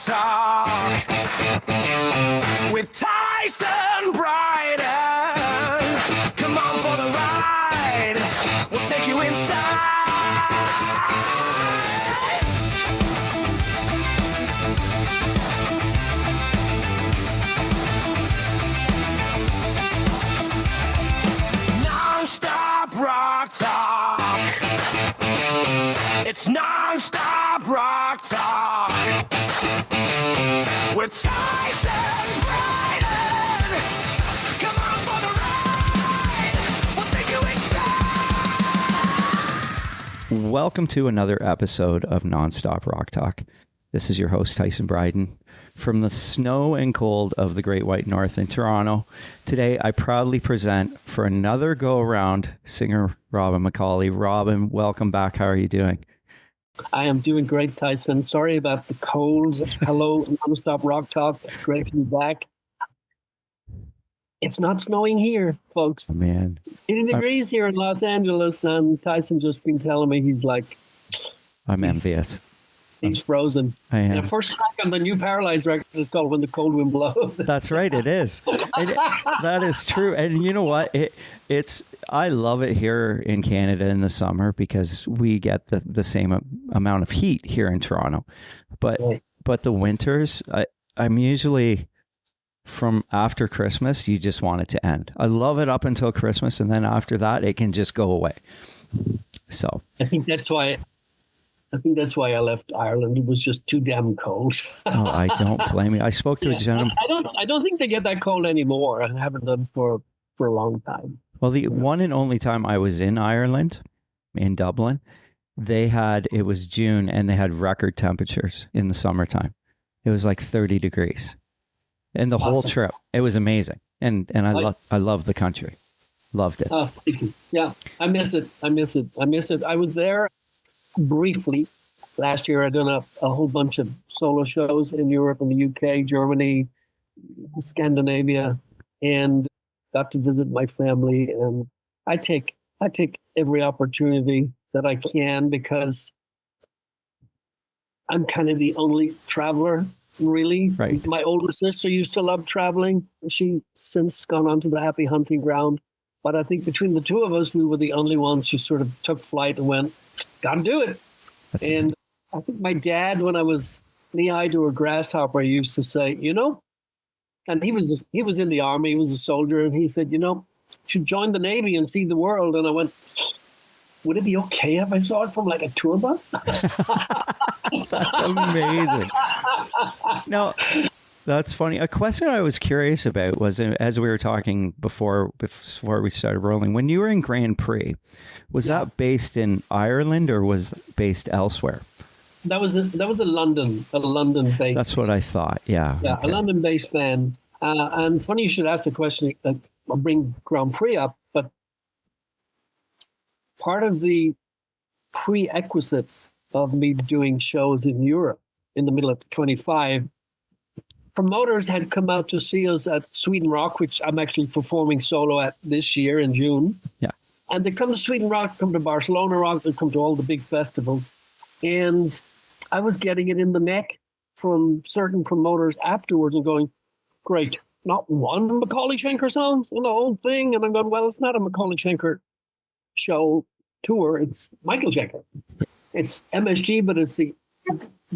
Talk with Tyson Bryden. Come on for the ride. We'll take you inside. Non-stop rock talk. It's non-stop rock talk with Tyson Bryden. Come on for the ride. We'll take you inside. Welcome to another episode of Nonstop Rock Talk. This is your host, Tyson Bryden, from the snow and cold of the Great White North in Toronto. Today, I proudly present for another go-around singer Robin McAuley. Robin, welcome back. How are you doing? I am doing great, Tyson. Sorry about the cold. Hello, Nonstop Rock Talk. Great to be back. It's not snowing here, folks. Oh, man. 80 degrees here in Los Angeles, and Tyson just been telling me he's envious. He's frozen. I am. And the first track on the new Paralyzed record is called When the Cold Wind Blows. That's right, it is. That is true. And you know what? I love it here in Canada in the summer because we get the same amount of heat here in Toronto. But the winters, I'm usually from after Christmas, you just want it to end. I love it up until Christmas, and then after that, it can just go away. So I think that's why I left Ireland. It was just too damn cold. Oh, I don't blame you. I spoke to a gentleman. I don't think they get that cold anymore. I haven't done for a long time. Well, the one and only time I was in Ireland, in Dublin, it was June, and they had record temperatures in the summertime. It was like 30 degrees. And the whole trip, it was amazing. And I love the country. Loved it. Yeah, I miss it. I was there briefly last year. I'd done a whole bunch of solo shows in Europe and the UK, Germany, Scandinavia, and got to visit my family. And I take every opportunity that I can because I'm kind of the only traveler, really. Right. My older sister used to love traveling. She's since gone on to the happy hunting ground. But I think between the two of us, we were the only ones who sort of took flight and went, gotta do it. And I think my dad, when I was knee-high to a grasshopper, used to say, and he was in the army, he was a soldier, and he said, you should join the Navy and see the world. And I went, would it be okay if I saw it from like a tour bus? That's amazing. Now, that's funny. A question I was curious about was, as we were talking before we started rolling, when you were in Grand Prix, was that based in Ireland or was based elsewhere? That was a London based. That's what I thought. Yeah. Yeah, okay. A London based band. And funny you should ask the question. I'll bring Grand Prix up, but part of the prerequisites of me doing shows in Europe in the middle of 25. Promoters had come out to see us at Sweden Rock, which I'm actually performing solo at this year in June. Yeah. And they come to Sweden Rock, come to Barcelona Rock, they come to all the big festivals. And I was getting it in the neck from certain promoters afterwards and going, great, not one McAuley Schenker song in the whole thing. And I'm going, well, it's not a McAuley Schenker show tour. It's Michael Schenker. It's MSG, but it's the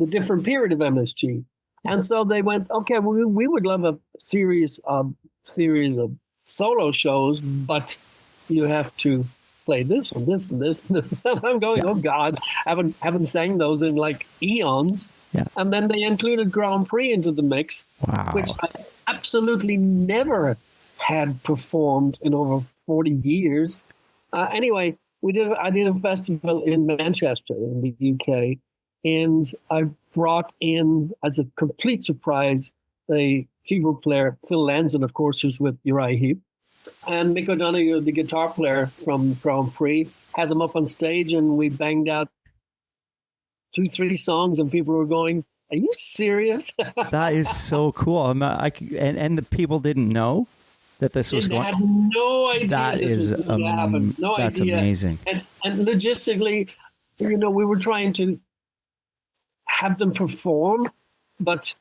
different period of MSG. And so they went, okay, we would love a series of solo shows, but you have to play this and this and this. And I'm going, oh God, haven't sang those in like eons. Yeah. And then they included Grand Prix into the mix, which I absolutely never had performed in over 40 years. Anyway, I did a festival in Manchester in the UK, and I brought in, as a complete surprise, the keyboard player, Phil Lanzon, of course, who's with Uriah Heep, and Mick O'Donoghue, the guitar player from Grand Prix, had them up on stage, and we banged out 2-3 songs, and people were going, are you serious? That is so cool. And the people didn't know that this was going on? I had no idea. That is that's amazing. And logistically, we were trying to have them perform but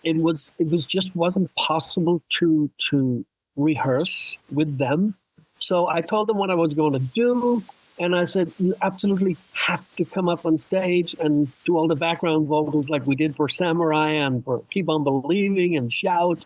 it just wasn't possible to rehearse with them. So I told them what I was going to do, and I said, you absolutely have to come up on stage and do all the background vocals like we did for Samurai and for Keep On Believing and Shout.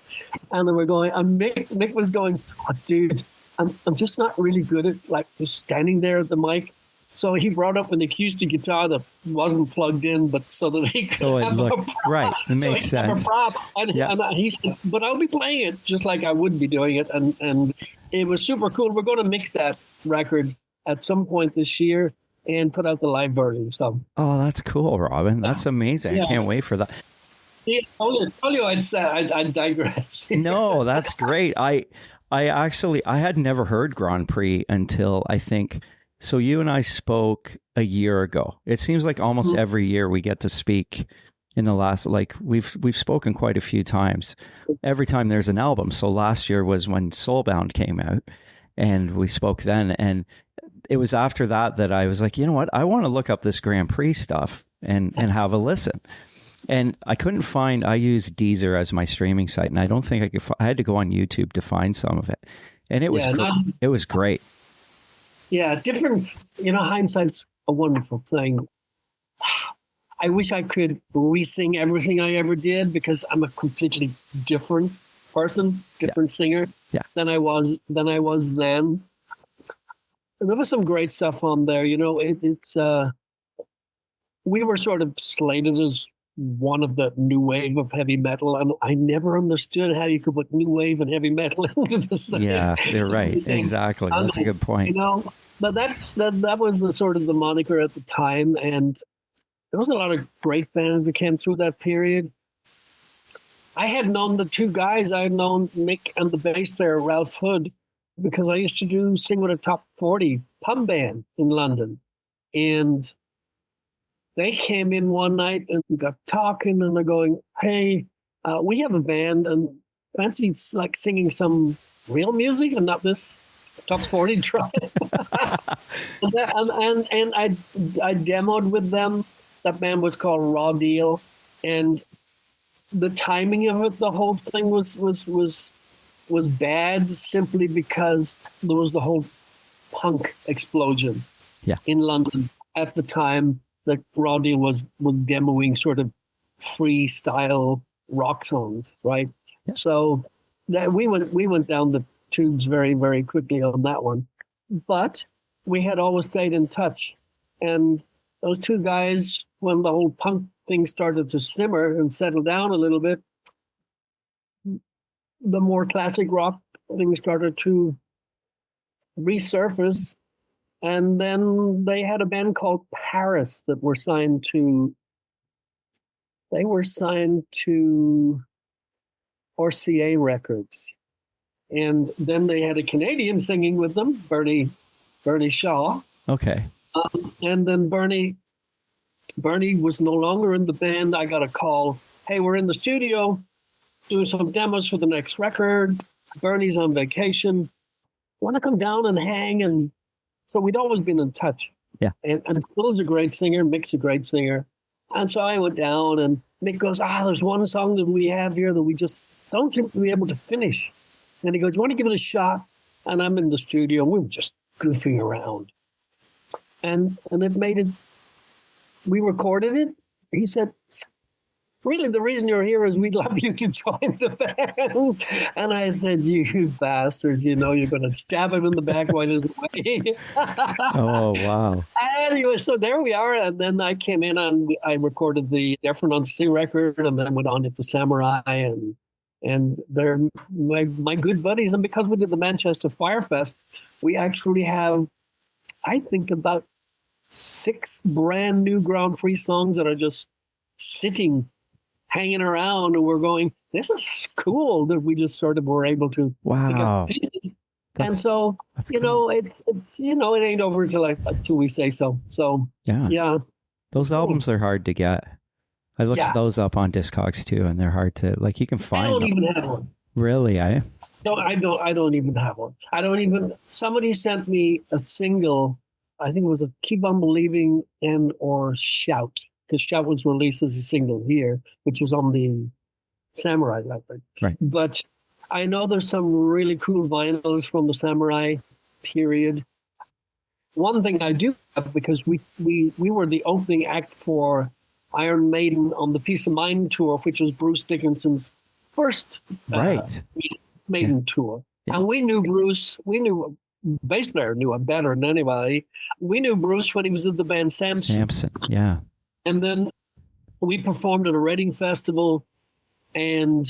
And they were going, and Mick was going, oh, dude, I'm just not really good at like just standing there at the mic. So he brought up an acoustic guitar that wasn't plugged in, but so that he could have a prop. Right. It makes sense. Have a prop. And, and he said, but I'll be playing it just like I would be doing it. And it was super cool. We're going to mix that record at some point this year and put out the live version. So, oh, that's cool, Robin. That's amazing. Yeah. I can't wait for that. Yeah, I told you I'd digress. No, that's great. I had never heard Grand Prix until I think. So you and I spoke a year ago. It seems like almost every year we get to speak in the last, like we've spoken quite a few times. Every time there's an album. So last year was when Soulbound came out and we spoke then. And it was after that I was like, you know what? I want to look up this Grand Prix stuff and have a listen. And I couldn't find, I use Deezer as my streaming site. And I don't think I could, I had to go on YouTube to find some of it. And it was, it was great. Yeah, different, hindsight's a wonderful thing. I wish I could re-sing everything I ever did because I'm a completely different person, different singer than I was then. And there was some great stuff on there. We were sort of slated as one of the new wave of heavy metal, and I never understood how you could put new wave and heavy metal into the same. Yeah, you're right. Exactly. That's a good point. But that was the sort of the moniker at the time, and there was a lot of great bands that came through that period. I had known the two guys. I had known Mick and the bass player Ralph Hood because I used to sing with a top 40 pub band in London, and they came in one night and we got talking, and they're going, "Hey, we have a band, and fancy like singing some real music and not this top 40 try." and I demoed with them. That band was called Raw Deal, and the timing of it, the whole thing was bad simply because there was the whole punk explosion in London at the time. That Raw Deal was demoing sort of freestyle rock songs, right? Yeah. So that we went down the tubes very, very quickly on that one. But we had always stayed in touch. And those two guys, when the whole punk thing started to simmer and settle down a little bit, the more classic rock things started to resurface. And then they had a band called Paris that were signed to RCA Records. And then they had a Canadian singing with them, Bernie Shaw. Okay. And then Bernie was no longer in the band. I got a call, "Hey, we're in the studio doing some demos for the next record. Bernie's on vacation. Want to come down and hang?" And so we'd always been in touch. Yeah. And Phil's a great singer, Mick's a great singer. And so I went down, and Mick goes, "There's one song that we have here that we just don't seem to be able to finish." And he goes, "You want to give it a shot?" And I'm in the studio, and we were just goofing around. And it made it, we recorded it. He said, "Really, the reason you're here is we'd love you to join the band." And I said, "You bastard, you're going to stab him in the back while he's away." Oh, wow. Anyway, so there we are. And then I came in and I recorded the Different on C record, and then went on to Samurai, and they're my good buddies. And because we did the Manchester Firefest, we actually have, I think, about 6 brand new Grand Prix songs that are just sitting, hanging around, and we're going, this is cool that we just sort of were able to pick up pieces. And so, cool. it's it ain't over until we say so. So yeah. Those albums are hard to get. I looked those up on Discogs too, and they're hard to, like, you can find them. I don't even have one. Really, eh? No, I don't even have one. Somebody sent me a single, I think it was a Keep On Believing or Shout. because Shout was released as a single here, which was on the Samurai record. Right. But I know there's some really cool vinyls from the Samurai period. One thing I do have, because we were the opening act for Iron Maiden on the Peace of Mind tour, which was Bruce Dickinson's first Maiden tour. Yeah. And we knew Bruce, bass player knew him better than anybody. We knew Bruce when he was in the band Samson. Yeah. And then we performed at a Reading festival, and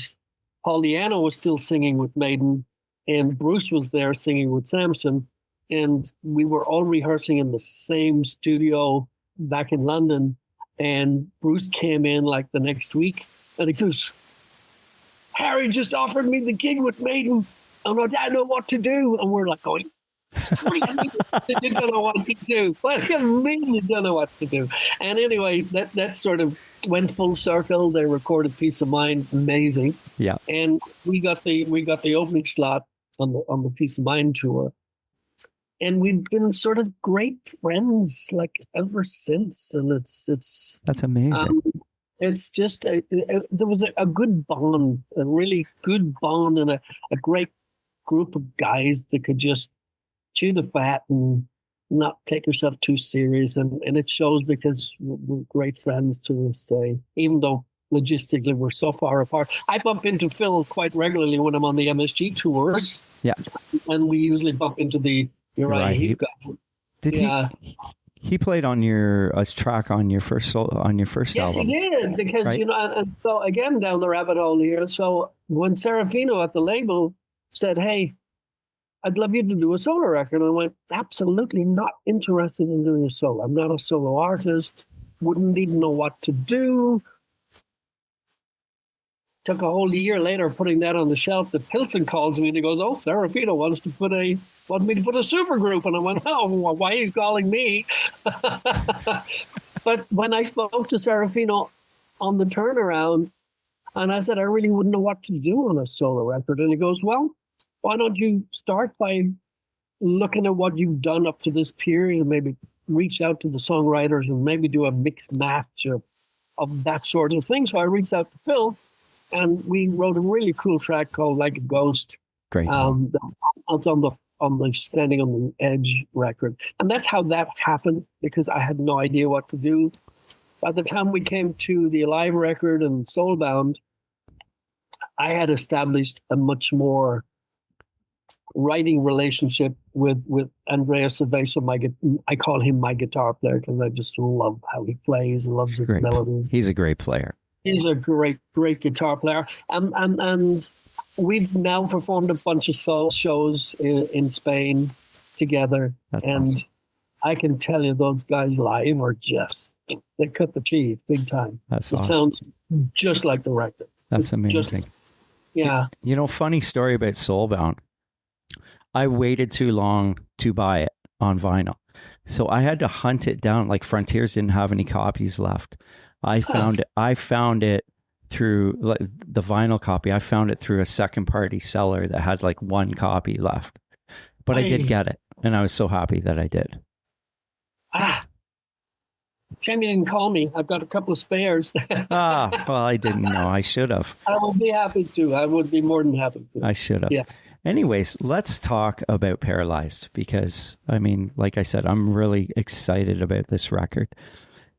Paul Di'Anno was still singing with Maiden, and Bruce was there singing with Samson. And we were all rehearsing in the same studio back in London. And Bruce came in like the next week, and he goes, "Harry just offered me the gig with Maiden, and I don't know what to do." And we're like going, "What do you mean you don't know what to do? What do you mean you don't know what to do?" And anyway, that sort of went full circle. They recorded Peace of Mind, amazing. Yeah. And we got the opening slot on the Peace of Mind tour. And we've been sort of great friends like ever since. And it's that's amazing. It's just there was a good bond, a really good bond, and a great group of guys that could just chew the fat and not take yourself too serious. And it shows because we're great friends to this day, even though logistically we're so far apart. I bump into Phil quite regularly when I'm on the MSG tours. Yeah. And we usually bump into the Uriah Heep guy. Did he played on your track on your first album? Yes, he did, because right? and so again down the rabbit hole here. So when Serafino at the label said, "Hey, I'd love you to do a solo record," I went, "Absolutely not interested in doing a solo. I'm not a solo artist. Wouldn't even know what to do." Took a whole year later putting that on the shelf. The Pilsen calls me and he goes, "Oh, Serafino wants me to put a super group." And I went, "Oh, well, why are you calling me?" But when I spoke to Serafino on the turnaround, and I said, "I really wouldn't know what to do on a solo record," and he goes, "Well, why don't you start by looking at what you've done up to this period and maybe reach out to the songwriters and maybe do a mixed match of that sort of thing." So I reached out to Phil, and we wrote a really cool track called "Like a Ghost." Great. It's on the Standing on the Edge record. And that's how that happened, because I had no idea what to do. By the time we came to the Alive record and Soulbound, I had established a much more writing relationship with Andreas Cerveso. I call him my guitar player because I just love how he plays and loves his melodies. He's a great player. He's a great guitar player. And we've now performed a bunch of soul shows in Spain together. That's and awesome. I can tell you those guys live are just, they cut the cheese big time. That's it awesome. sounds just like the record. That's amazing. Yeah. Funny story about Soulbound. I waited too long to buy it on vinyl. So I had to hunt it down. Like Frontiers didn't have any copies left. I found it through the vinyl copy. I found it through a second party seller that had like one copy left. But I did get it, and I was so happy that I did. Shame you didn't call me. I've got a couple of spares. Well, I didn't know. I should have. I will be happy to. I would be more than happy to. I should have. Yeah. Anyways, let's talk about Paralyzed, because, I mean, like I said, I'm really excited about this record.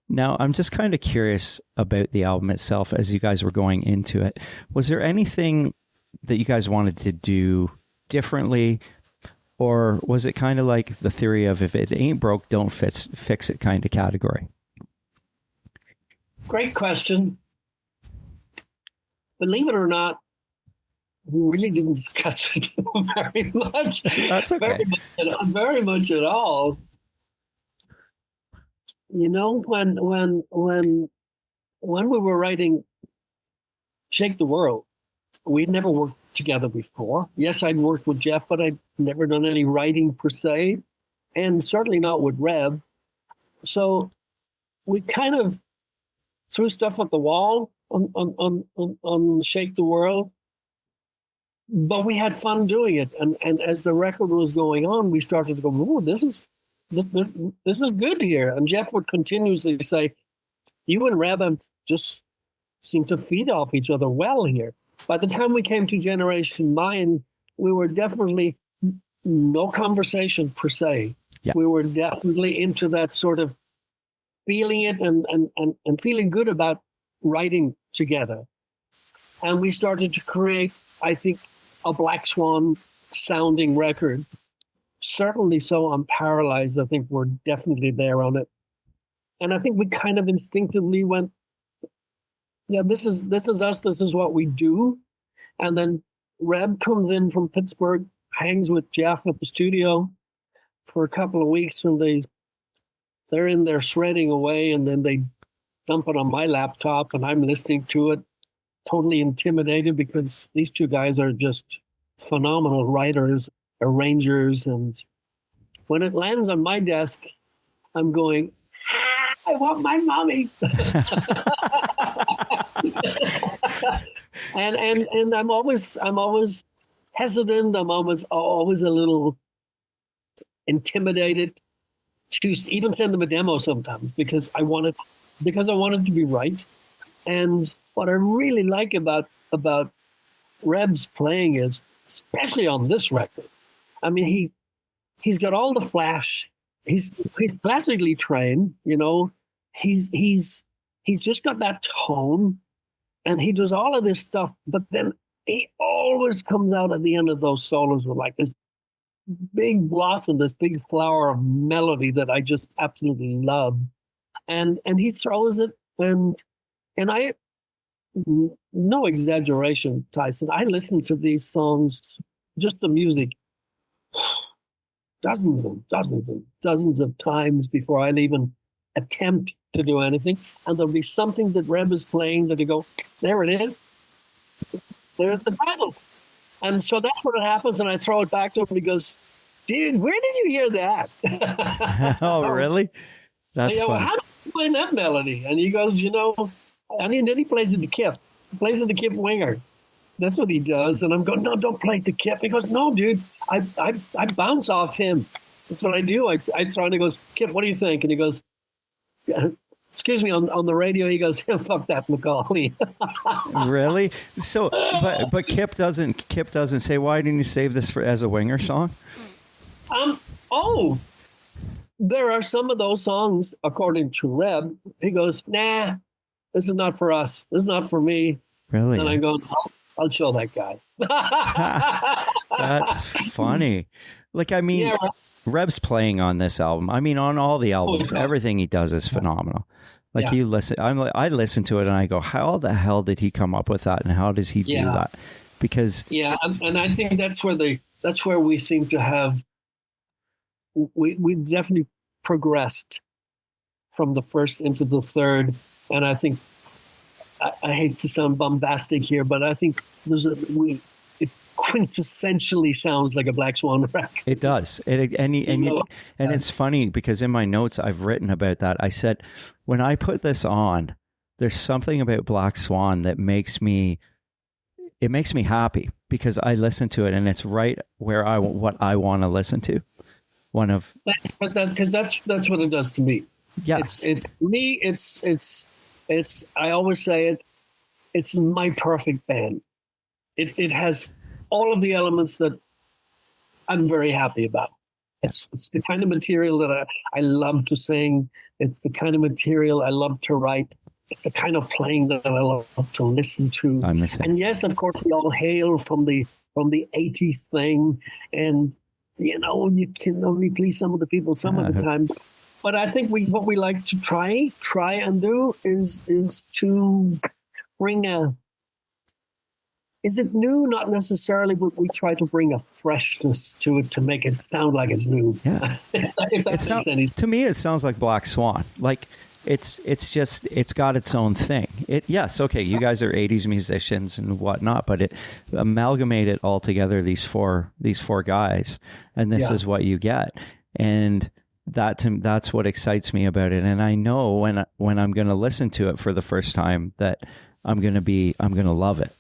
Now, I'm just kind of curious about the album itself as you guys were going into it. Was there anything that you guys wanted to do differently? Or was it kind of like the theory of if it ain't broke, don't fix it kind of category? Great question. Believe it or not, we really didn't discuss it very much. That's okay. Very much at all. You know, when we were writing Shake the World, we'd never worked together before. Yes, I'd worked with Jeff, but I'd never done any writing per se, and certainly not with Rev. So we kind of threw stuff at the wall on Shake the World, but we had fun doing it. And as the record was going on, we started to go, "Oh, this is good here." And Jeff would continuously say, you and Reb just seem to feed off each other well here. By the time we came to Generation Mine, we were definitely no conversation per se. Yeah. We were definitely into that sort of feeling it and feeling good about writing together. And we started to create, I think, a Black Swan sounding record. Certainly so on Paralyzed. I think we're definitely there on it. And I think we kind of instinctively went, yeah, this is us. This is what we do. And then Reb comes in from Pittsburgh, hangs with Jeff at the studio for a couple of weeks, and they're in there shredding away, and then they dump it on my laptop, and I'm listening to it, totally intimidated because these two guys are just phenomenal writers, arrangers, and when it lands on my desk, I'm going, I want my mommy. and I'm always hesitant. I'm always a little intimidated to even send them a demo sometimes because I want it to be right. And what I really like about Reb's playing is, especially on this record, I mean he's got all the flash. He's classically trained, you know. He's just got that tone, and he does all of this stuff. But then he always comes out at the end of those solos with like this big blossom, this big flower of melody that I just absolutely love. And he throws it, and I, no exaggeration, Tyson, I listen to these songs, just the music, dozens of times before I'll even attempt to do anything. And there'll be something that Reb is playing that you go, there it is. There's the title. And so that's what happens. And I throw it back to him and he goes, dude, where did you hear that? Oh, really? That's fun. How do you play that melody? And he goes, then he plays it to Kip. He plays it to Kip Winger. That's what he does. And I'm going, no, don't play it to Kip. He goes, no, dude, I bounce off him. That's what I do. I throw and he goes, Kip, what do you think? And he goes, excuse me, on the radio, he goes, fuck that McAuley. Really? So, but Kip doesn't say, why didn't you save this as a Winger song? There are some of those songs, according to Reb, he goes, nah, this is not for us. This is not for me. Really? And I go, I'll show that guy. That's funny. Like, I mean, yeah, right. Reb's playing on this album. I mean, on all the albums, everything he does is phenomenal. Like you listen, I listen to it and I go, how the hell did he come up with that? And how does he do that? Because and I think that's where we seem to have, we definitely progressed from the first into the third. And I think, I hate to sound bombastic here, but I think it quintessentially sounds like a Black Swan record. It does. And it's funny because in my notes I've written about that. I said, when I put this on, there's something about Black Swan that makes me happy because I listen to it and it's right where what I want to listen to. Because that's what it does to me. Yeah. It's me. It's I always say it. It's my perfect band. It has all of the elements that I'm very happy about. It's the kind of material that I love to sing. It's the kind of material I love to write. It's the kind of playing that I love to listen to. I'm the same. And yes, of course, we all hail from the 80s thing, and you can only please some of the people some of the time. But I think what we like to try and do is to bring is it new? Not necessarily, but we try to bring a freshness to it to make it sound like it's new. Yeah. To me, it sounds like Black Swan. Like it's got its own thing. Okay, you guys are 80s musicians and whatnot, but it amalgamated all together these four guys, and this is what you get. And that's what excites me about it. And I know when I'm going to listen to it for the first time that I'm going to love it,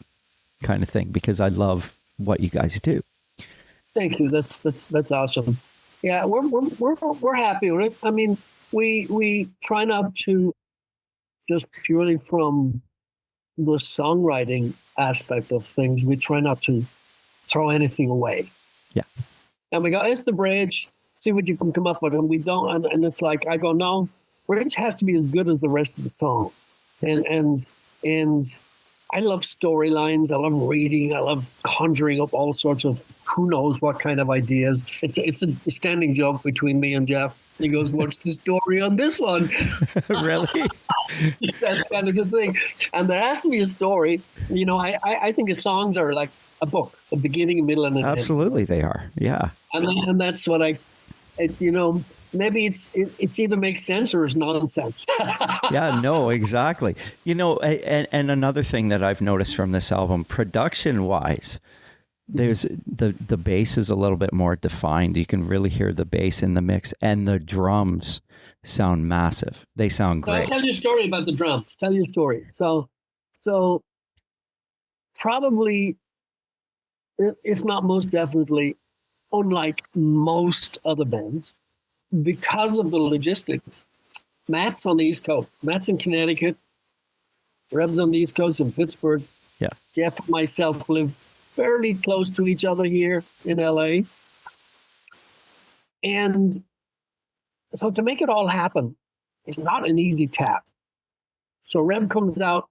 kind of thing, because I love what you guys do. Thank you. That's awesome. Yeah, we're happy with it. I mean, we try not to just purely from the songwriting aspect of things, we try not to throw anything away. Yeah. And we go, it's the bridge, see what you can come up with. And we don't, and it's like, I go, no, bridge has to be as good as the rest of the song. And I love storylines. I love reading. I love conjuring up all sorts of who knows what kind of ideas. It's a standing joke between me and Jeff. He goes, "What's the story on this one?" Really? That's kind of the thing. And there has to be a story. You know, I think his songs are like a book, a beginning, a middle, and an end. Absolutely, they are. Yeah. And that's what you know, maybe it's either makes sense or it's nonsense. Yeah, no, exactly. You know, and another thing that I've noticed from this album, production wise, there's the bass is a little bit more defined. You can really hear the bass in the mix, and the drums sound massive. They sound So I'll great. tell you a story about the drums. Tell you a story. So probably, if not most definitely, unlike most other bands, because of the logistics, Matt's on the East Coast. Matt's in Connecticut. Reb's on the East Coast in Pittsburgh. Yeah. Jeff and myself live fairly close to each other here in LA. And so to make it all happen is not an easy task. So Reb comes out,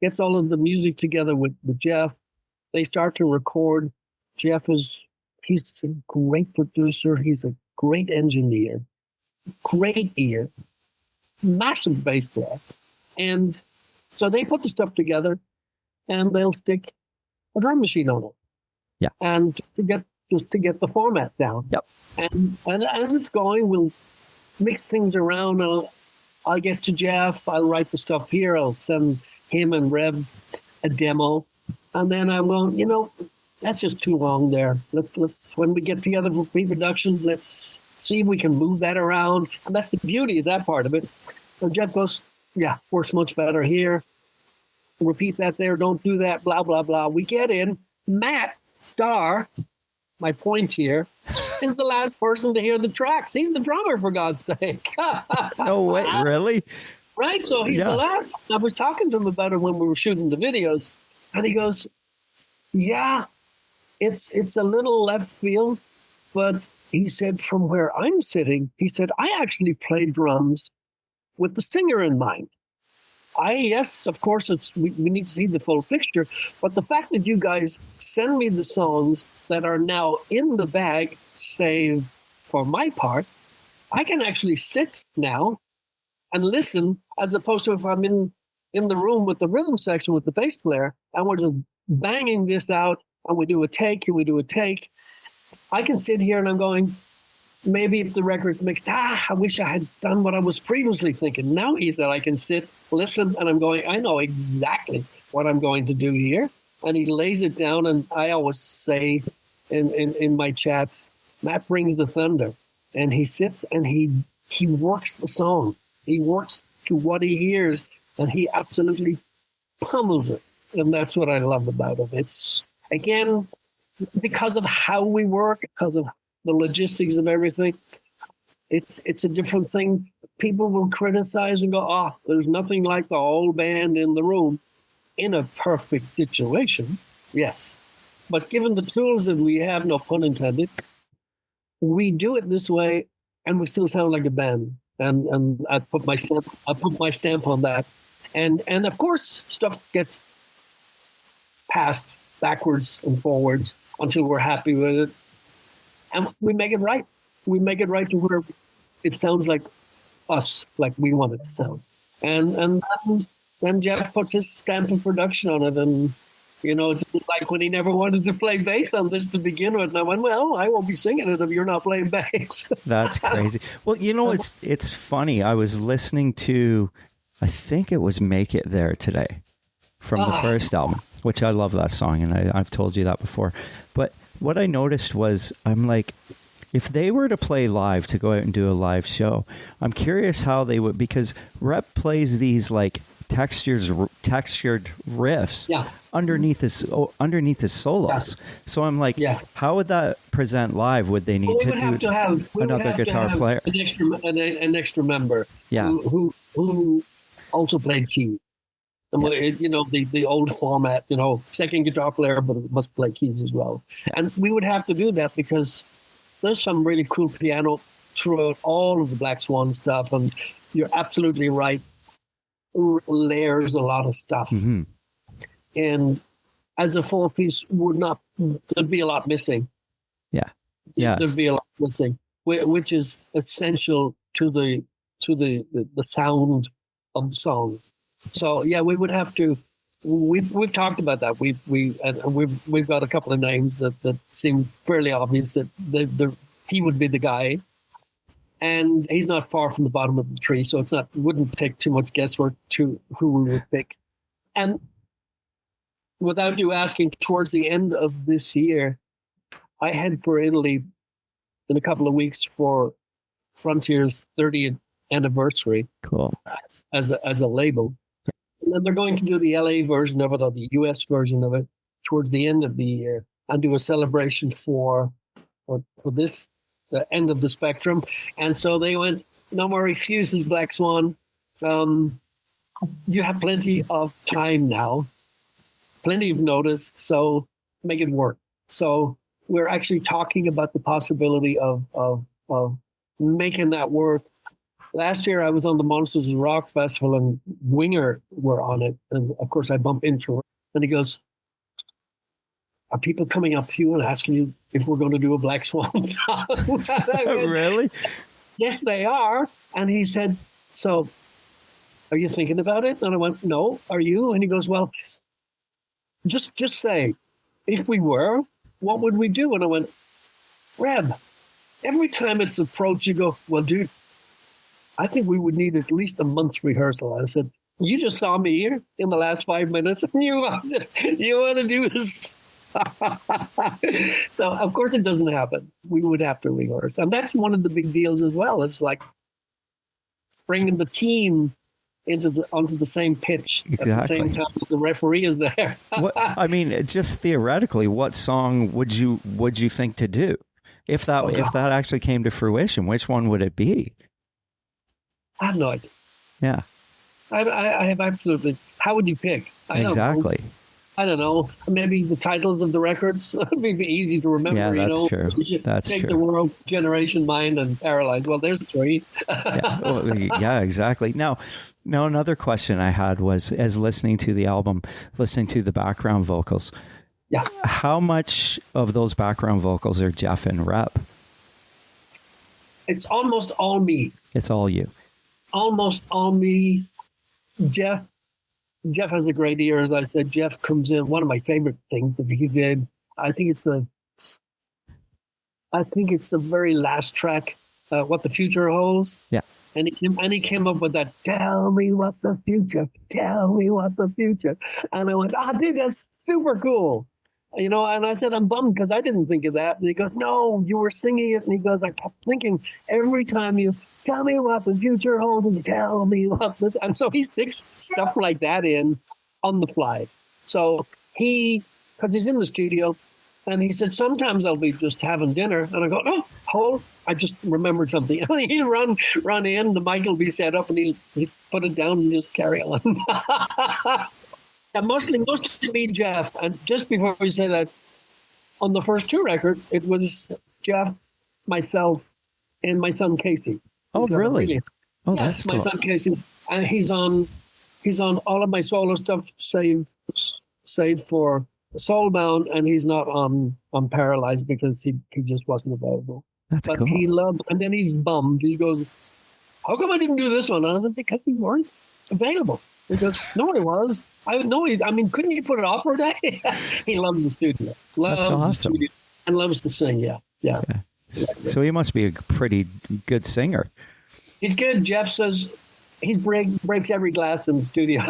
gets all of the music together with Jeff. They start to record. He's a great producer. He's a great engineer, great ear, massive bass player. And so they put the stuff together and they'll stick a drum machine on it. Yeah. And just to get the format down. Yep. And as it's going, we'll mix things around. I'll get to Jeff. I'll write the stuff here. I'll send him and Reb a demo. And then I'm going, you know, that's just too long there. Let's when we get together for pre-production, let's see if we can move that around. And that's the beauty of that part of it. So Jeff goes, yeah, works much better here. Repeat that there. Don't do that. Blah, blah, blah. We get in. Matt Starr, my point here, is the last person to hear the tracks. He's the drummer, for God's sake. No way, really? Right? So he's the last. I was talking to him about it when we were shooting the videos. And he goes, yeah, it's a little left field, but he said, from where I'm sitting, he said, I actually play drums with the singer in mind. Yes, of course, we need to see the full picture, but the fact that you guys send me the songs that are now in the bag, save for my part, I can actually sit now and listen, as opposed to if I'm in the room with the rhythm section with the bass player, and we're just banging this out, and we do a take, and we do a take. I can sit here and I'm going, maybe if the record's mixed, I wish I had done what I was previously thinking. Now he said I can sit, listen, and I'm going, I know exactly what I'm going to do here. And he lays it down, and I always say in my chats, Matt brings the thunder. And he sits and he works the song. He works to what he hears, and he absolutely pummels it. And that's what I love about him. It's, again, because of how we work, because of the logistics of everything, it's a different thing. People will criticize and go, there's nothing like the whole band in the room. In a perfect situation, yes. But given the tools that we have, no pun intended, we do it this way, and we still sound like a band. And I put my stamp on that. And of course, stuff gets passed backwards and forwards until we're happy with it. And we make it right. We make it right to where it sounds like us, like we want it to sound. And then Jeff puts his stamp of production on it. And, you know, it's like when he never wanted to play bass on this to begin with. And I went, well, I won't be singing it if you're not playing bass. That's crazy. Well, you know, it's funny. I was listening to, I think it was Make It There today from the first album, which I love that song. And I've told you that before. But what I noticed was, I'm like, if they were to play live, to go out and do a live show, I'm curious how they would, because Rep plays these like textured riffs underneath his solos. So I'm like, how would that present live? Would they need to have another guitar player, an extra member, who also played keys. And the old format, second guitar player, but it must play keys as well. And we would have to do that because there's some really cool piano throughout all of the Black Swan stuff. And you're absolutely right. Layers a lot of stuff. Mm-hmm. And as a 4-piece, there'd be a lot missing. Yeah. Yeah. There'd be a lot missing, which is essential to the sound of the songs. So yeah, we would have to. We've talked about that. We've got a couple of names that seem fairly obvious that he would be the guy, and he's not far from the bottom of the tree. So wouldn't take too much guesswork to who we would pick. And without you asking, towards the end of this year, I head for Italy in a couple of weeks for Frontier's 30th anniversary. Cool. As a label. And then they're going to do the LA version of it or the US version of it towards the end of the year and do a celebration for this, the end of the spectrum. And so they went, no more excuses, Black Swan. You have plenty of time now, plenty of notice, so make it work. So we're actually talking about the possibility of making that work. Last year, I was on the Monsters of Rock Festival, and Winger were on it. And, of course, I bump into him. And he goes, are people coming up to you and asking you if we're going to do a Black Swan song? Really? Yes, they are. And he said, so are you thinking about it? And I went, no. Are you? And he goes, well, just say, if we were, what would we do? And I went, Reb, every time it's approached, you go, well, dude, I think we would need at least a month's rehearsal. I said, you just saw me here in the last 5 minutes, and you want to do this. So, of course, it doesn't happen. We would have to rehearse. And that's one of the big deals as well. It's like bringing the team onto the same pitch exactly. At the same time that the referee is there. I mean, just theoretically, what song would you think to do? If that actually came to fruition, which one would it be? I have no idea. Yeah. I have absolutely. How would you pick? Exactly. I don't know. Maybe the titles of the records would be easy to remember. Yeah, that's true. Take the World, Generation Mind, and Paralyzed. Well, there's 3. Yeah, exactly. Now, another question I had was, as listening to the album, listening to the background vocals. Yeah. How much of those background vocals are Jeff and Reb? It's almost all me. It's all you. Almost all me. Jeff has a great ear, as I said. Jeff comes in. One of my favorite things that he did. I think it's the very last track, What the Future Holds. Yeah. And he came up with that, tell me what the future, and I went, dude, that's super cool. And I said, I'm bummed because I didn't think of that. And he goes, no, you were singing it. And he goes, I kept thinking every time you tell me what the future holds and tell me what the... And so he sticks stuff like that in on the fly. So because he's in the studio, and he said, sometimes I'll be just having dinner. And I go, oh, hold, I just remembered something. And he'll run in, the mic will be set up, and he'll put it down and just carry on. And mostly me, Jeff. And just before we say that, on the first 2 records, it was Jeff, myself, and my son Casey. Oh, really? Oh, yes, that's my cool. son Casey, and he's on all of my solo stuff, save for Soulbound, and he's not on Paralyzed because he just wasn't available. That's but cool. He loved, and then he's bummed. He goes, "How come I didn't do this one?" And I said, because we weren't available. He goes, "No, he was. Couldn't you put it off for a day?" He loves the studio. Loves That's awesome. the studio and loves to sing. Yeah. So he must be a pretty good singer. He's good. Jeff says he breaks every glass in the studio.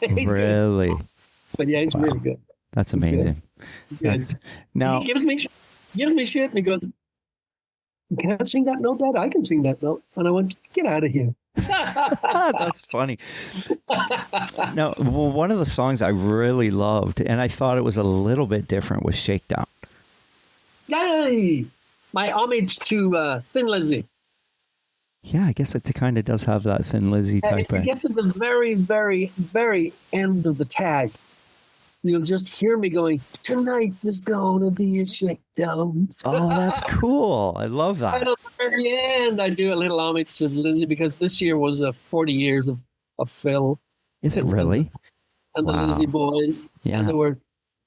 Really? Good. But yeah, he's really good. That's amazing. He's good. Now he gives me shit, and he goes, "You can't sing that note, Dad. I can sing that note." And I went, "Get out of here." That's funny. Now, one of the songs I really loved, and I thought it was a little bit different, was Shakedown. Yay! My homage to Thin Lizzy. Yeah, I guess it kind of does have that Thin Lizzy And type if you of. get to the very, very, very end of the tag, you'll just hear me going, "Tonight there's gonna be a shakedown." Oh, that's cool. I love Right that. at the very end, I do a little homage to Lizzie because this year was 40 years of Phil Is it and, really? and the Wow. Lizzie boys. Yeah. And there were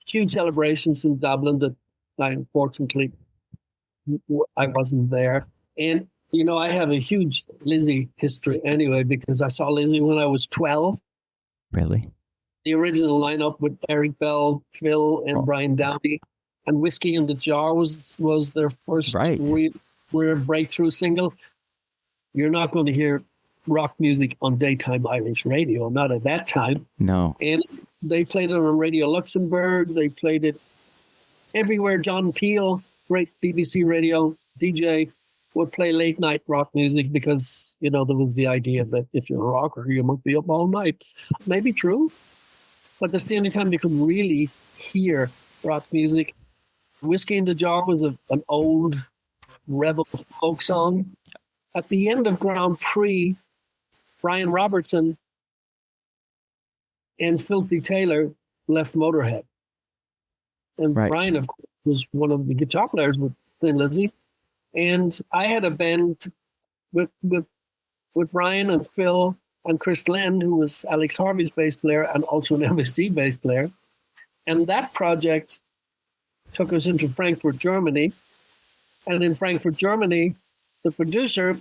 huge celebrations in Dublin that I unfortunately I wasn't there. And you know, I have a huge Lizzie history anyway because I saw Lizzie when I was 12. Really? The original lineup with Eric Bell, Phil, and Oh. Brian Downey, and Whiskey in the Jar was their first Right. real breakthrough single. You're not going to hear rock music on daytime Irish radio, not at that time. No. And they played it on Radio Luxembourg. They played it everywhere. John Peel, great BBC radio DJ, would play late night rock music because, you know, there was the idea that if you're a rocker, you must be up all night. Maybe true, but that's the only time you could really hear rock music. Whiskey in the Jar was an old rebel folk song. At the end of Grand Prix, Brian Robertson and Filthy Taylor left Motorhead. And Right. Brian, of course, was one of the guitar players with Thin Lizzy. And I had a band with Brian and Phil and Chris Glenn, who was Alex Harvey's bass player and also an MSG bass player. And that project took us into Frankfurt, Germany. And in Frankfurt, Germany, the producer,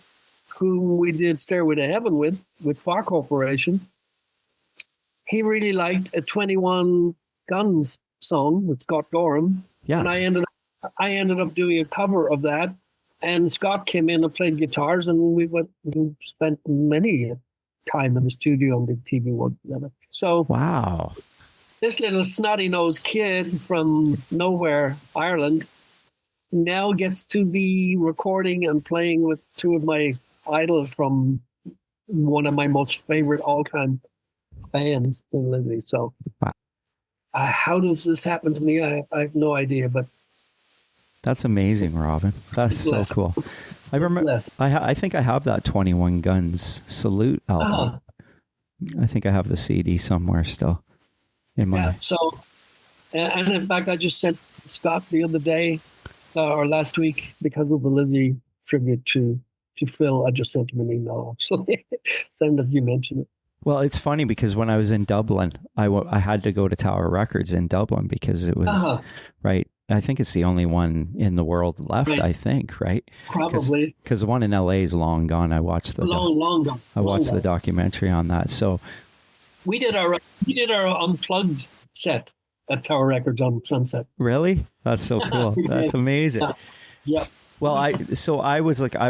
whom we did Stairway to Heaven with Far Corporation, he really liked a 21 Guns song with Scott Gorham. Yes. And I ended up doing a cover of that. And Scott came in and played guitars, and we spent many time in the studio and did TV work together. So Wow. this little snotty-nosed kid from nowhere, Ireland, now gets to be recording and playing with two of my idols from one of my most favorite all-time bands, Thin Lizzy. So Wow. how does this happen to me? I have no idea, but That's amazing, Robin. That's so Bless. cool. I remember. Bless. I think I have that 21 Guns Salute album. I think I have the CD somewhere still in my. yeah. So, and in fact, I just sent Scott the other day or last week because of the Lizzie tribute to Phil. I just sent him an email actually, saying that you mentioned it. Well, it's funny because when I was in Dublin, I had to go to Tower Records in Dublin because it was right. I think it's the only one in the world left. Right. I think, right? Probably Because the one in LA is long gone. I watched the long gone. I watched the documentary on that. So We did our unplugged set at Tower Records on Sunset. really, that's so cool. That's amazing. Yeah. Well, I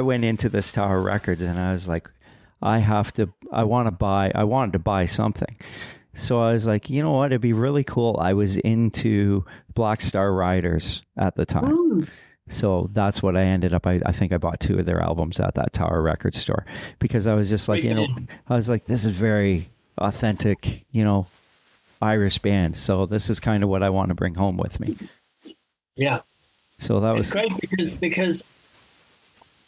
went into this Tower Records and I was like, I wanted to buy something. So I was like, you know what? It'd be really cool. I was into Black Star Riders at the time. So that's what I ended up. I think I bought two of their albums at that Tower Records store because I was just like, I was like, this is very authentic, Irish band. So this is kind of what I want to bring home with me. Yeah. So that It's was great because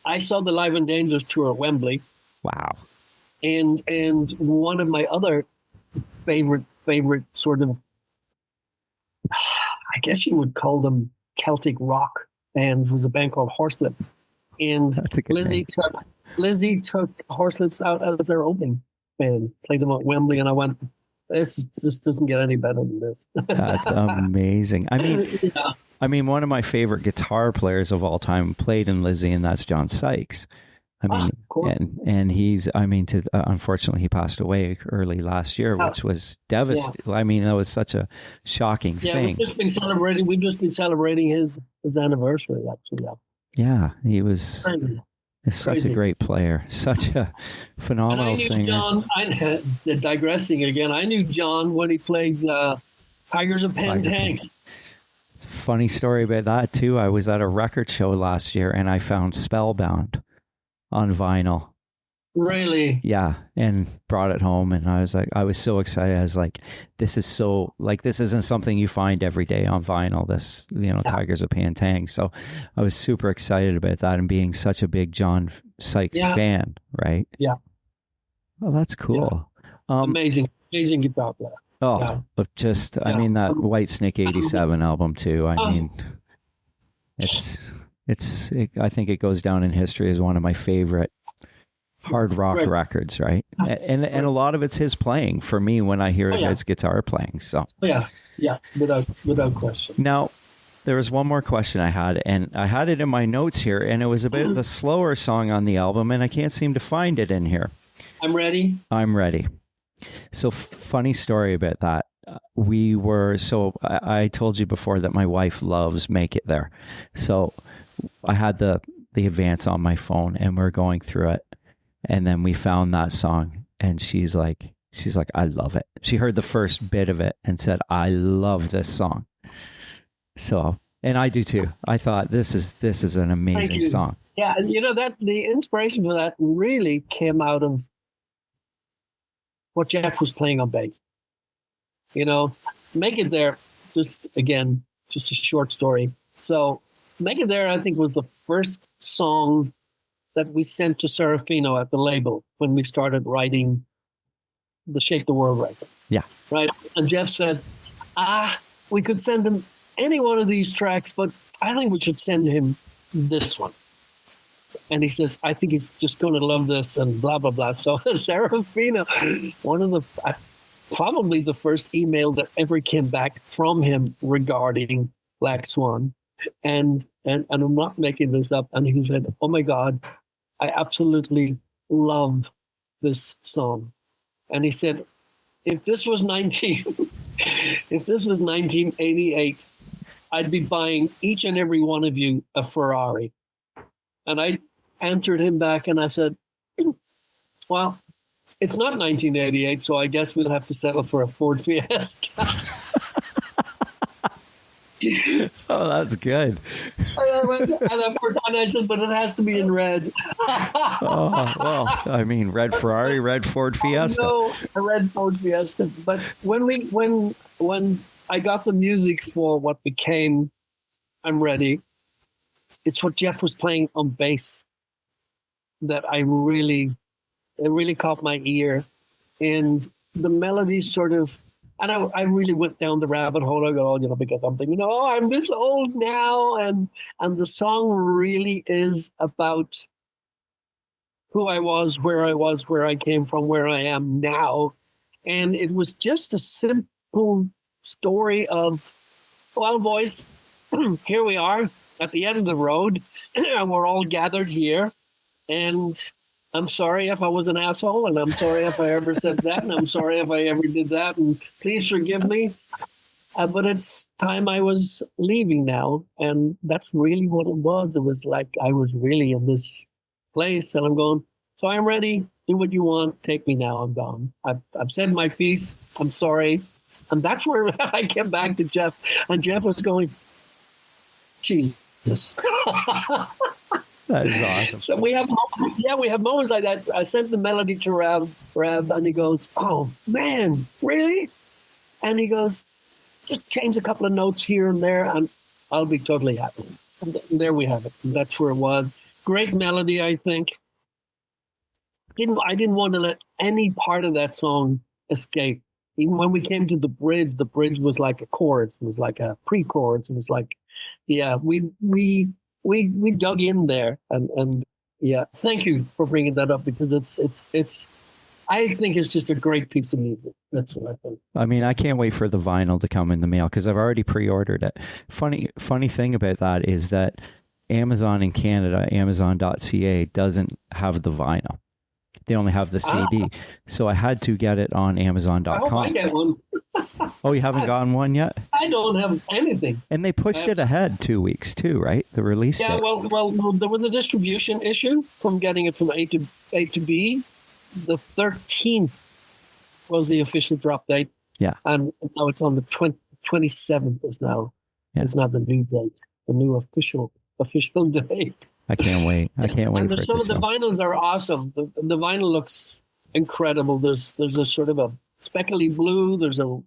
I saw the Live and Dangerous tour at Wembley. wow. And one of my other favorite sort of, I guess you would call them Celtic rock bands, was a band called Horselips. And That's a good name. Lizzie took Horselips out as their opening band, played them at Wembley, and I went, this doesn't get any better than this. That's amazing. Yeah. I mean, one of my favorite guitar players of all time played in Lizzie, and that's John Sykes. I mean, of course. and he's, unfortunately, he passed away early last year, which was devastating. Yeah. I mean, that was such a shocking thing. We've just been celebrating his anniversary, actually. Yeah, he was Crazy. such a great player, such a phenomenal singer. John, digressing again, I knew John when he played Tigers of Pentank. Funny story about that, too. I was at a record show last year, and I found Spellbound on vinyl. Really? Yeah, and brought it home, and I was so excited. I was like, this is so, like, this isn't something you find every day on vinyl. This, Tigers of Pantang. So I was super excited about that, and being such a big John Sykes fan, right? Yeah. Oh, that's cool. Amazing guitar player. But just, I mean, that White Snake '87 album too. I mean, I think it goes down in history as one of my favorite hard rock records, right? And a lot of it's his playing for me when I hear his guitar playing. So without question. Now, there was one more question I had, and I had it in my notes here, and it was about the slower song on the album, and I can't seem to find it in here. I'm ready. So funny story about that. I told you before that my wife loves Make It There. So I had the advance on my phone, and we're going through it. And then we found that song, and she's like, I love it. She heard the first bit of it and said, I love this song. So, and I do too. I thought this is an amazing song. Yeah. That the inspiration for that really came out of what Jeff was playing on bass. Make It There, just a short story. So Make It There, I think, was the first song that we sent to Serafino at the label when we started writing the Shake the World record. Yeah. Right. And Jeff said, we could send him any one of these tracks, but I think we should send him this one. And he says, I think he's just going to love this and blah, blah, blah. So Serafino, one of the, probably the first email that ever came back from him regarding Black Swan. And I'm not making this up. And he said, oh my God, I absolutely love this song. And he said, if this was 1988, I'd be buying each and every one of you a Ferrari. And I answered him back and I said, well, it's not 1988, so I guess we'll have to settle for a Ford Fiesta. Oh, that's good. And I said, but it has to be in red. Oh, well, I mean, red Ferrari, red Ford Fiesta. No, a red Ford Fiesta. But when I got the music for what became I'm Ready, it's what Jeff was playing on bass that it really caught my ear. And the melody sort of, and I really went down the rabbit hole. I go, because I'm thinking, I'm this old now. And the song really is about who I was, where I came from, where I am now. And it was just a simple story of, well, boys, here we are at the end of the road, and we're all gathered here. And I'm sorry if I was an asshole, and I'm sorry if I ever said that, and I'm sorry if I ever did that, and please forgive me. But it's time I was leaving now, and that's really what it was. It was like I was really in this place, and I'm going, so I'm ready. Do what you want. Take me now. I'm gone. I've said my piece. I'm sorry. And that's where I came back to Jeff, and Jeff was going, Jesus. That is awesome. So we have moments like that. I sent the melody to Rab, and he goes, oh, man, really? And he goes, just change a couple of notes here and there, and I'll be totally happy. And there we have it. And that's where it was. Great melody, I think. I didn't want to let any part of that song escape. Even when we came to the bridge was like a chorus. It was like a pre-chorus. It was like, yeah, we dug in there, and yeah, thank you for bringing that up, because it's I think it's just a great piece of music. That's what I think. I mean, I can't wait for the vinyl to come in the mail, because I've already pre-ordered it. Funny thing about that is that Amazon in Canada, Amazon.ca, doesn't have the vinyl. They only have the CD. So I had to get it on Amazon.com. I hope I get one. Oh, you haven't gotten one yet? I don't have anything. And they pushed it ahead 2 weeks too, right? The release date. Yeah, well, there was a distribution issue from getting it from A to B. The 13th was the official drop date. Yeah. And now it's on the 27th is now. Yeah. It's not the new date, the new official date. I can't wait. I can't wait And for it some to of the show. vinyls are awesome. The vinyl looks incredible. There's a sort of a speckly blue. There's a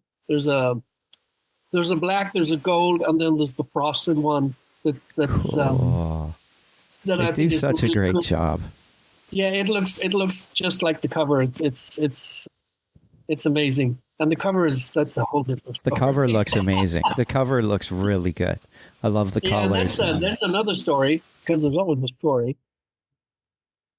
black. There's a gold, and then there's the frosted one that's Oh, that they I do think is such a really great cool. job. Yeah, it looks just like the cover. It's amazing, and the cover that's a whole different The story. cover looks amazing. The cover looks really good. I love the Yeah, colors. that's another story because there's always a story.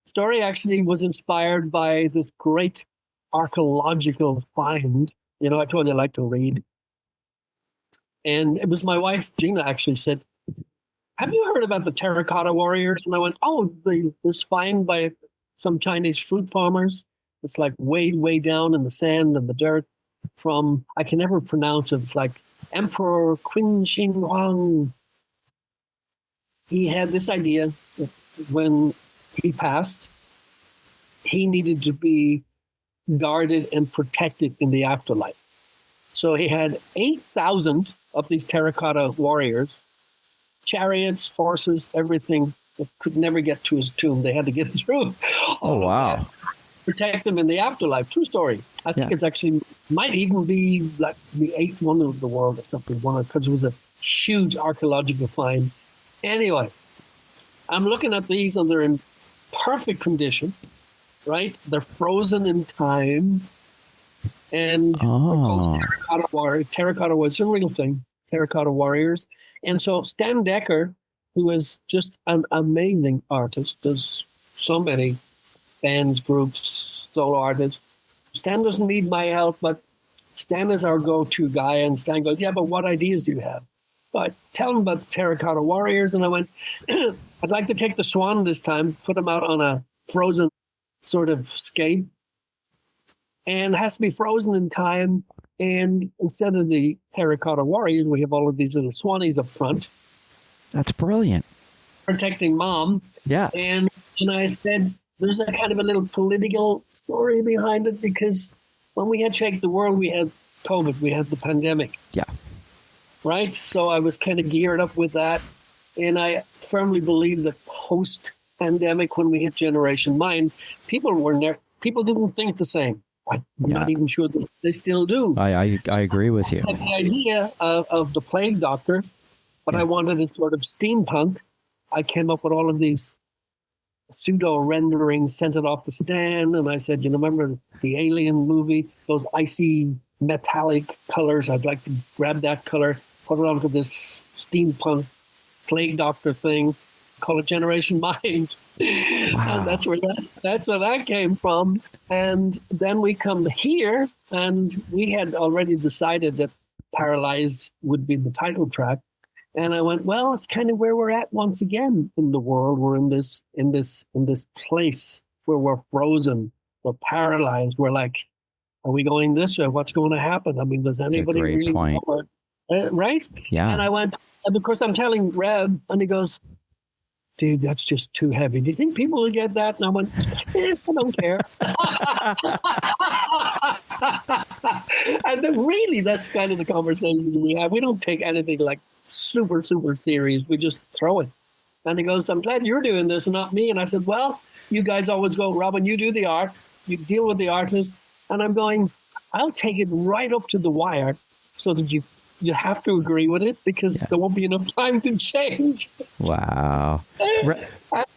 Story actually was inspired by this great archaeological find. You know, I told you I like to read, and it was my wife Gina actually said, "Have you heard about the terracotta warriors?" And I went, "Oh, this find by some Chinese fruit farmers. It's like way down in the sand and the dirt from, I can never pronounce it. It's like Emperor Qin Shi Huang. He had this idea that when he passed, he needed to be guarded and protected in the afterlife. So he had 8,000 of these terracotta warriors, chariots, horses, everything that could never get to his tomb. They had to get through. Oh, wow. Protect them in the afterlife. True story. I think it's actually might even be like the 8th wonder of the world or something. Because it was a huge archaeological find. Anyway, I'm looking at these and they're in perfect condition, right? They're frozen in time, and they're called terracotta was a real thing. Terracotta warriors, and so Stan Decker, who is just an amazing artist, does so many bands, groups, solo artists. Stan doesn't need my help, but Stan is our go-to guy. And Stan goes, "Yeah, but what ideas do you have?" But tell him about the Terracotta Warriors. And I went, "I'd like to take the Swan this time, put him out on a frozen sort of skate. And it has to be frozen in time. And instead of the Terracotta Warriors, we have all of these little Swannies up front, That's brilliant. protecting Mom." Yeah. And I said, there's a kind of a little political story behind it, because when we had Shake the World, we had COVID, we had the pandemic, Yeah. right? So I was kind of geared up with that. And I firmly believe that post-pandemic, when we hit Generation Mind, people didn't think the same. I'm not even sure that they still do. I agree with you. Like the idea of the Plague Doctor, but I wanted it sort of steampunk. I came up with all of these pseudo renderings, sent it off to Stan, and I said, remember the Alien movie, those icy metallic colors? I'd like to grab that color, put it onto this steampunk Plague Doctor thing, call it Generation Mind. Wow. And that's where that came from. And then we come here, and we had already decided that Paralyzed would be the title track. And I went, well, it's kind of where we're at once again in the world. We're in this place where we're frozen, we're paralyzed. We're like, are we going this way? What's going to happen? I mean, does anybody great really point. know? Right? Yeah. And I went, and of course I'm telling Reb, and he goes, dude, that's just too heavy. Do you think people will get that? And I went, I don't care. And then really, that's kind of the conversation we have. We don't take anything like super, super serious. We just throw it. And he goes, I'm glad you're doing this and not me. And I said, well, you guys always go, Robin, you do the art. You deal with the artist. And I'm going, I'll take it right up to the wire so that you have to agree with it, because there won't be enough time to change. Wow.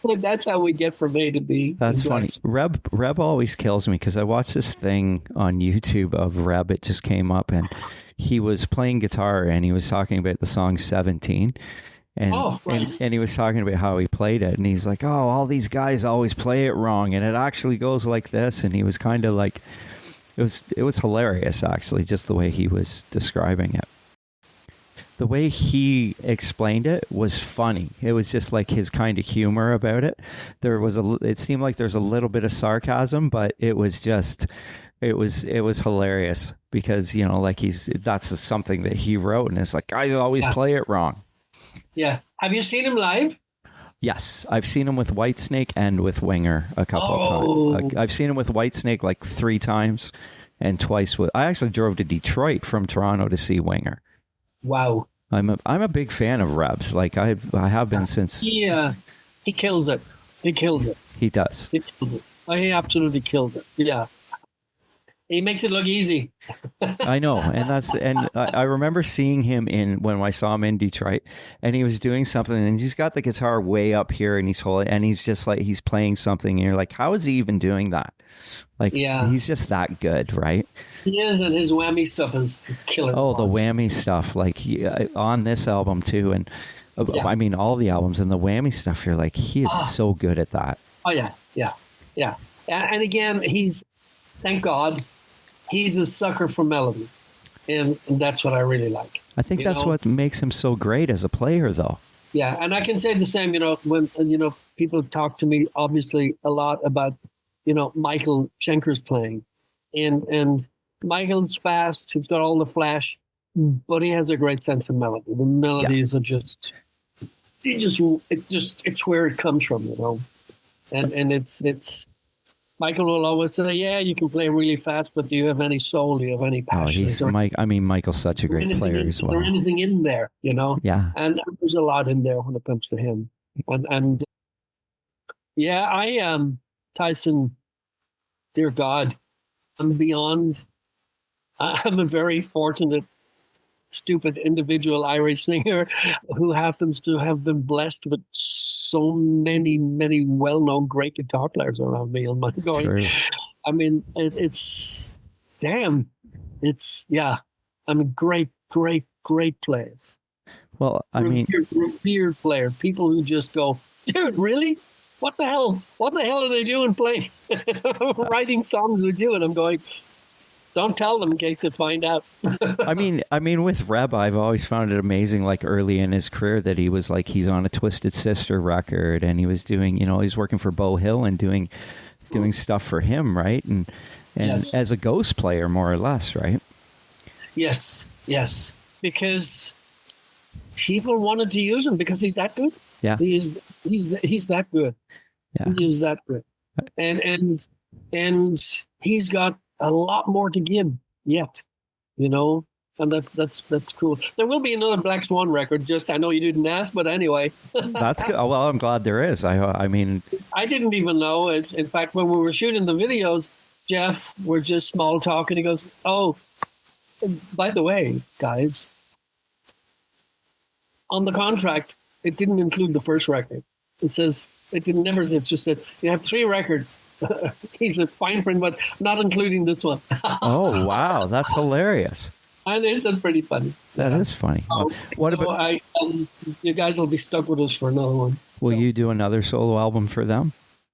That's how we get from A to B. That's funny. Reb always kills me, because I watched this thing on YouTube of Reb. It just came up, and he was playing guitar, and he was talking about the song 17. And, and he was talking about how he played it, and he's like, oh, all these guys always play it wrong, and it actually goes like this. And he was kind of like, it was hilarious, actually, just the way he was describing it. The way he explained it was funny. It was just like his kind of humor about it. It seemed like there's a little bit of sarcasm, but it was hilarious, because, like that's something that he wrote, and it's like, guys always play it wrong. Yeah. Have you seen him live? Yes, I've seen him with Whitesnake and with Winger a couple of times. I've seen him with Whitesnake like 3 times, and twice I actually drove to Detroit from Toronto to see Winger. Wow. I'm a big fan of Reb's. Like I have been since. He He kills it. He kills it. He does. He kills it. He absolutely kills it. Yeah. He makes it look easy. I know, and I remember seeing him when I saw him in Detroit, and he was doing something, and he's got the guitar way up here, and he's just like he's playing something, and you're like, how is he even doing that? Like, he's just that good, right? He is, and his whammy stuff is killer. Oh, the whammy stuff, like on this album too, and I mean all the albums and the whammy stuff. You're like, he is so good at that. Oh yeah. And again, thank God. He's a sucker for melody, and that's what I really like. I think that's what makes him so great as a player, though. Yeah, and I can say the same, when, people talk to me, obviously, a lot about, Michael Schenker's playing. And Michael's fast, he's got all the flash, but he has a great sense of melody. The melodies are it's where it comes from, And it's Michael will always say, yeah, you can play really fast, but do you have any soul? Do you have any passion? Michael's such a great player as well. Is there anything in there, Yeah. And there's a lot in there when it comes to him. And Tyson, dear God, I'm a very fortunate, stupid individual Irish singer who happens to have been blessed with so many, many well-known great guitar players around me. And I mean, it's great players. Well, I mean, revered players, people who just go, dude, really? What the hell? What the hell are they doing playing, writing songs with you? And I'm going, don't tell them in case they find out. I mean, with Reb, I've always found it amazing, like early in his career, that he was like, he's on a Twisted Sister record, and he was doing, he's working for Beau Hill and doing stuff for him, right? And as a ghost player, more or less, right? Yes, because people wanted to use him because he's that good. Yeah, he's that good. Yeah, he is that good, and he's got a lot more to give yet, and that's cool. There will be another Black Swan record. Just I know you didn't ask, but anyway, that's good. Oh, well, I'm glad there is. I mean, I didn't even know. In fact, when we were shooting the videos, Jeff, we're just small talking. He goes, "Oh, by the way, guys, on the contract, it didn't include the first record. It says it didn't never. It's just that you have 3 records." He said, "Fine print, but not including this one." Oh wow, that's hilarious! And it's pretty funny. That is funny. What about you guys? Will be stuck with us for another one. Will you do another solo album for them?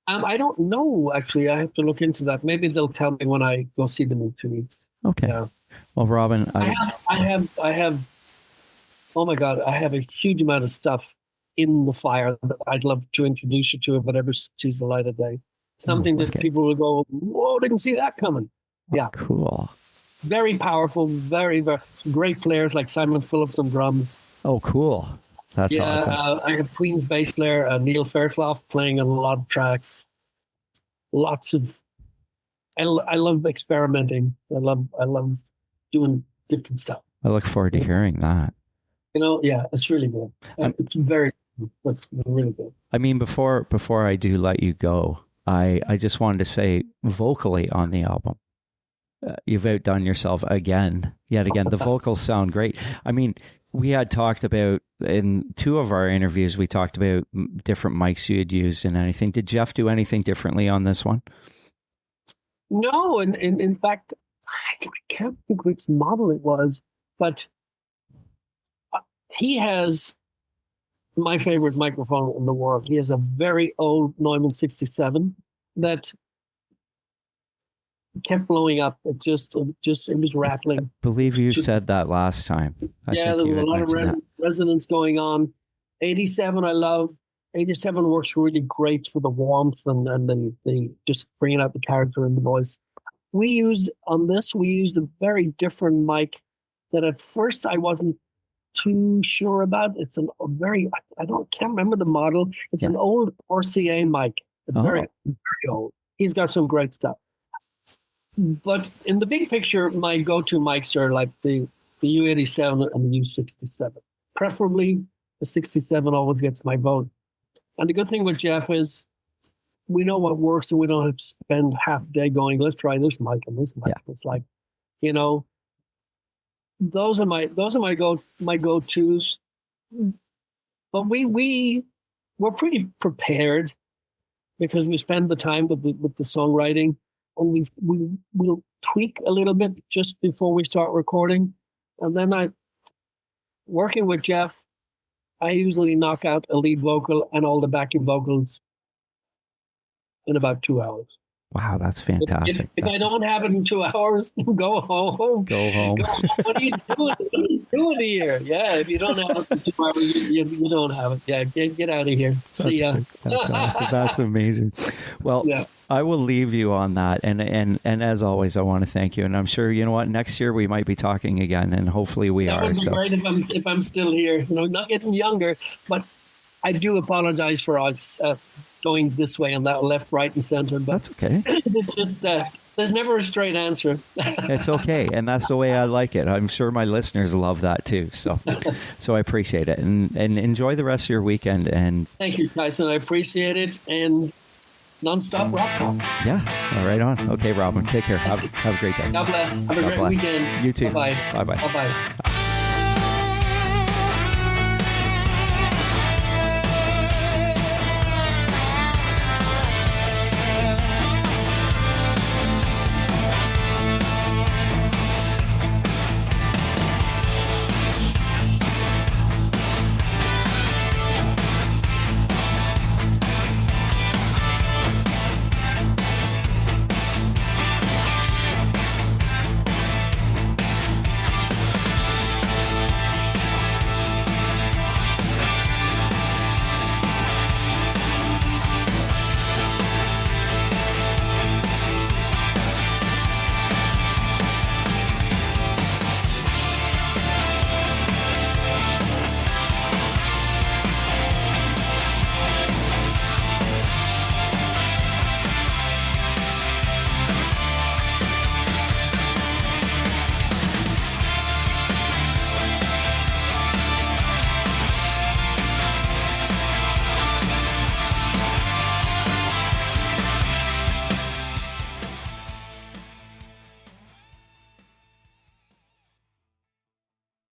I don't know. Actually, I have to look into that. Maybe they'll tell me when I go see them in 2 weeks. Okay. Yeah. Well, Robin, I have. Oh my God! I have a huge amount of stuff in the fire that I'd love to introduce you to if it ever sees the light of day. Something that people will go, whoa, didn't see that coming. Yeah. Cool. Very powerful, very, very great players like Simon Phillips on drums. Oh, cool. That's awesome. I have Queen's bass player, Neil Fairclough, playing on a lot of tracks. Lots of, I love experimenting. I love doing different stuff. I look forward to hearing that. It's really good. It's really good. I mean, before I do let you go, I just wanted to say, vocally on the album, you've outdone yourself yet again. The vocals sound great. I mean, we had talked about, in 2 of our interviews, we talked about different mics you had used and anything. Did Jeff do anything differently on this one? No, and in fact, I can't think which model it was, but he has my favorite microphone in the world. He has a very old Neumann 67 that kept blowing up. It was rattling. I believe you said that last time. There was a lot of resonance going on. 87 I love. 87 works really great for the warmth and the just bringing out the character in the voice. We used a very different mic that at first I wasn't too sure about. It's can't remember the model. It's an old RCA mic. It's very, very old. He's got some great stuff. But in the big picture, my go-to mics are like the U87 and the U67. Preferably, the 67 always gets my vote. And the good thing with Jeff is we know what works, and we don't have to spend half a day going, let's try this mic and this mic. Yeah. It's like, those are my go-tos. But we're pretty prepared because we spend the time with the songwriting, and we'll tweak a little bit just before we start recording. And then working with Jeff, I usually knock out a lead vocal and all the backing vocals in about 2 hours. Wow, that's fantastic. If I don't have it in 2 hours, go home. Go home. What are you doing? What are you doing here? Yeah, if you don't have it in 2 hours, you don't have it. Yeah, get out of here. See ya. That's awesome. That's amazing. Well, Yeah. I will leave you on that. And as always, I want to thank you. And I'm sure, you know what, next year we might be talking again, and hopefully we That are. would be great if I'm still here. Not getting younger, but I do apologize for us going this way and that, left, right, and center. But That's okay. it's just there's never a straight answer. It's okay. And that's the way I like it. I'm sure my listeners love that too. So I appreciate it. And enjoy the rest of your weekend. And Thank you, Tyson. I appreciate it. And nonstop rock talk. yeah, all right on. Okay, Robin, take care. Have a great day. God bless. Have a God great bless. weekend. You too. Bye-bye. Bye-bye. Bye-bye.